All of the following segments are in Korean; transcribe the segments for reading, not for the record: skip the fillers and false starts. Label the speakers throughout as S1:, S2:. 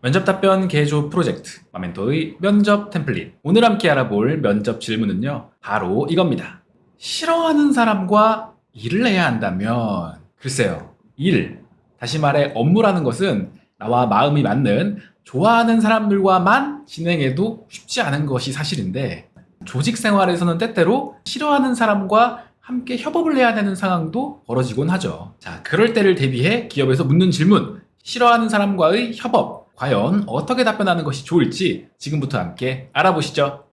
S1: 면접 답변 개조 프로젝트 마멘토의 면접 템플릿. 오늘 함께 알아볼 면접 질문은요, 바로 이겁니다. 싫어하는 사람과 일을 해야 한다면, 글쎄요, 다시 말해 업무라는 것은 나와 마음이 맞는 좋아하는 사람들과만 진행해도 쉽지 않은 것이 사실인데, 조직 생활에서는 때때로 싫어하는 사람과 함께 협업을 해야 되는 상황도 벌어지곤 하죠. 자, 그럴 때를 대비해 기업에서 묻는 질문, 싫어하는 사람과의 협업, 과연 어떻게 답변하는 것이 좋을지 지금부터 함께 알아보시죠.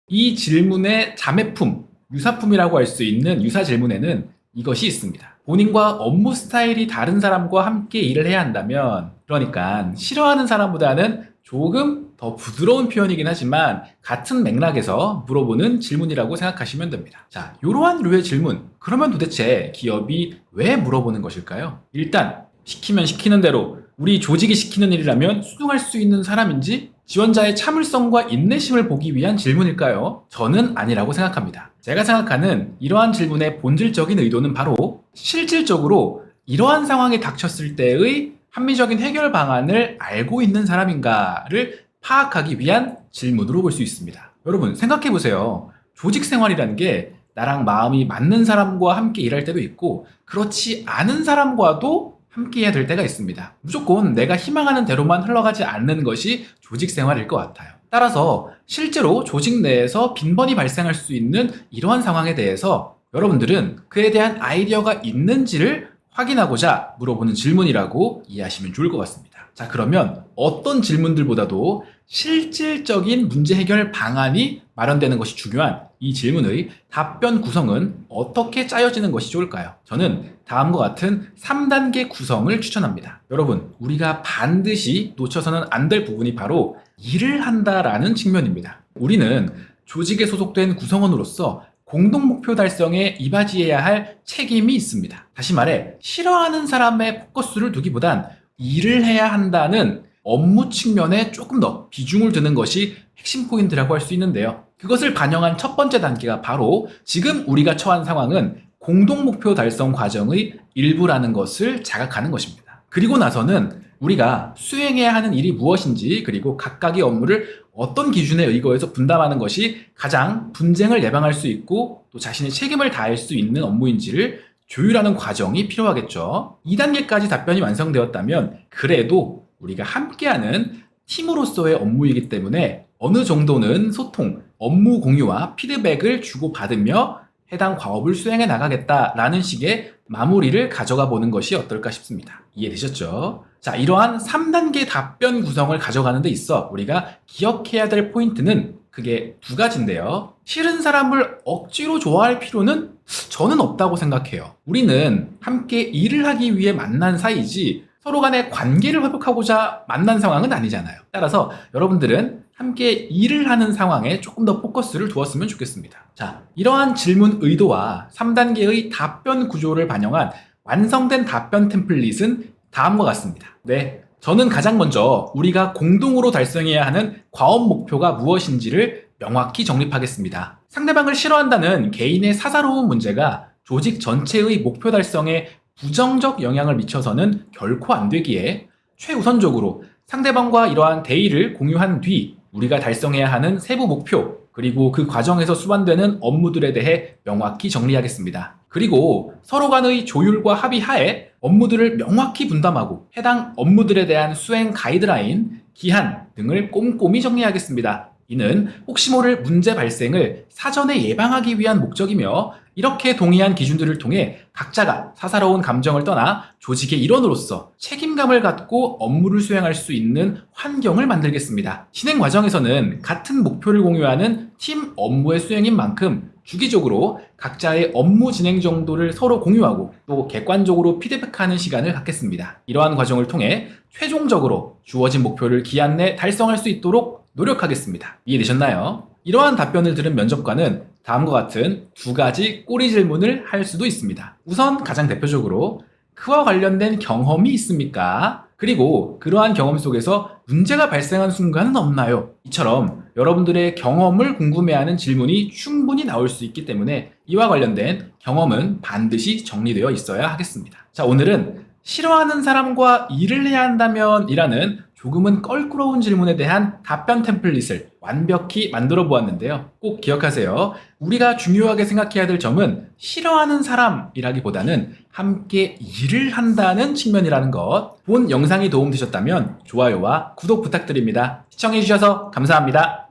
S1: 이 질문의 자매품, 유사품이라고 할 수 있는 유사 질문에는 이것이 있습니다. 본인과 업무 스타일이 다른 사람과 함께 일을 해야 한다면, 그러니까 싫어하는 사람보다는 조금 더 부드러운 표현이긴 하지만 같은 맥락에서 물어보는 질문이라고 생각하시면 됩니다. 자, 이러한 류의 질문, 그러면 도대체 기업이 왜 물어보는 것일까요? 일단 시키면 시키는 대로 우리 조직이 시키는 일이라면 수긍할 수 있는 사람인지, 지원자의 참을성과 인내심을 보기 위한 질문일까요? 저는 아니라고 생각합니다. 제가 생각하는 이러한 질문의 본질적인 의도는 바로 실질적으로 이러한 상황에 닥쳤을 때의 합리적인 해결 방안을 알고 있는 사람인가를 파악하기 위한 질문으로 볼 수 있습니다. 여러분 생각해보세요. 조직 생활이라는 게 나랑 마음이 맞는 사람과 함께 일할 때도 있고 그렇지 않은 사람과도 함께 해야 될 때가 있습니다. 무조건 내가 희망하는 대로만 흘러가지 않는 것이 조직 생활일 것 같아요. 따라서 실제로 조직 내에서 빈번히 발생할 수 있는 이러한 상황에 대해서 여러분들은 그에 대한 아이디어가 있는지를 확인하고자 물어보는 질문이라고 이해하시면 좋을 것 같습니다. 자, 그러면 어떤 질문들보다도 실질적인 문제 해결 방안이 마련되는 것이 중요한 이 질문의 답변 구성은 어떻게 짜여지는 것이 좋을까요? 저는 다음과 같은 3단계 구성을 추천합니다. 여러분, 우리가 반드시 놓쳐서는 안 될 부분이 바로 일을 한다라는 측면입니다. 우리는 조직에 소속된 구성원으로서 공동 목표 달성에 이바지해야 할 책임이 있습니다. 다시 말해, 싫어하는 사람의 포커스를 두기보단 일을 해야 한다는 업무 측면에 조금 더 비중을 두는 것이 핵심 포인트라고 할 수 있는데요. 그것을 반영한 첫 번째 단계가 바로 지금 우리가 처한 상황은 공동 목표 달성 과정의 일부라는 것을 자각하는 것입니다. 그리고 나서는 우리가 수행해야 하는 일이 무엇인지, 그리고 각각의 업무를 어떤 기준에 의거해서 분담하는 것이 가장 분쟁을 예방할 수 있고 또 자신의 책임을 다할 수 있는 업무인지를 조율하는 과정이 필요하겠죠. 2단계까지 답변이 완성되었다면 그래도 우리가 함께하는 팀으로서의 업무이기 때문에 어느 정도는 소통, 업무 공유와 피드백을 주고받으며 해당 과업을 수행해 나가겠다라는 식의 마무리를 가져가 보는 것이 어떨까 싶습니다. 이해되셨죠? 자, 이러한 3단계 답변 구성을 가져가는 데 있어 우리가 기억해야 될 포인트는 그게 두 가지인데요. 싫은 사람을 억지로 좋아할 필요는 저는 없다고 생각해요. 우리는 함께 일을 하기 위해 만난 사이지 서로 간의 관계를 회복하고자 만난 상황은 아니잖아요. 따라서 여러분들은 함께 일을 하는 상황에 조금 더 포커스를 두었으면 좋겠습니다. 자, 이러한 질문 의도와 3단계의 답변 구조를 반영한 완성된 답변 템플릿은 다음과 같습니다. 네, 저는 가장 먼저 우리가 공동으로 달성해야 하는 과업 목표가 무엇인지를 명확히 정립하겠습니다. 상대방을 싫어한다는 개인의 사사로운 문제가 조직 전체의 목표 달성에 부정적 영향을 미쳐서는 결코 안 되기에 최우선적으로 상대방과 이러한 대의를 공유한 뒤 우리가 달성해야 하는 세부 목표, 그리고 그 과정에서 수반되는 업무들에 대해 명확히 정리하겠습니다. 그리고 서로 간의 조율과 합의 하에 업무들을 명확히 분담하고 해당 업무들에 대한 수행 가이드라인, 기한 등을 꼼꼼히 정리하겠습니다. 이는 혹시 모를 문제 발생을 사전에 예방하기 위한 목적이며, 이렇게 동의한 기준들을 통해 각자가 사사로운 감정을 떠나 조직의 일원으로서 책임감을 갖고 업무를 수행할 수 있는 환경을 만들겠습니다. 진행 과정에서는 같은 목표를 공유하는 팀 업무의 수행인 만큼 주기적으로 각자의 업무 진행 정도를 서로 공유하고 또 객관적으로 피드백하는 시간을 갖겠습니다. 이러한 과정을 통해 최종적으로 주어진 목표를 기한 내 달성할 수 있도록 노력하겠습니다. 이해되셨나요? 이러한 답변을 들은 면접관은 다음과 같은 두 가지 꼬리 질문을 할 수도 있습니다. 우선 가장 대표적으로 그와 관련된 경험이 있습니까? 그리고 그러한 경험 속에서 문제가 발생한 순간은 없나요? 이처럼 여러분들의 경험을 궁금해하는 질문이 충분히 나올 수 있기 때문에 이와 관련된 경험은 반드시 정리되어 있어야 하겠습니다. 자, 오늘은 싫어하는 사람과 일을 해야 한다면 이라는 조금은 껄끄러운 질문에 대한 답변 템플릿을 완벽히 만들어 보았는데요. 꼭 기억하세요. 우리가 중요하게 생각해야 될 점은 싫어하는 사람이라기보다는 함께 일을 한다는 측면이라는 것. 본 영상이 도움되셨다면 좋아요와 구독 부탁드립니다. 시청해주셔서 감사합니다.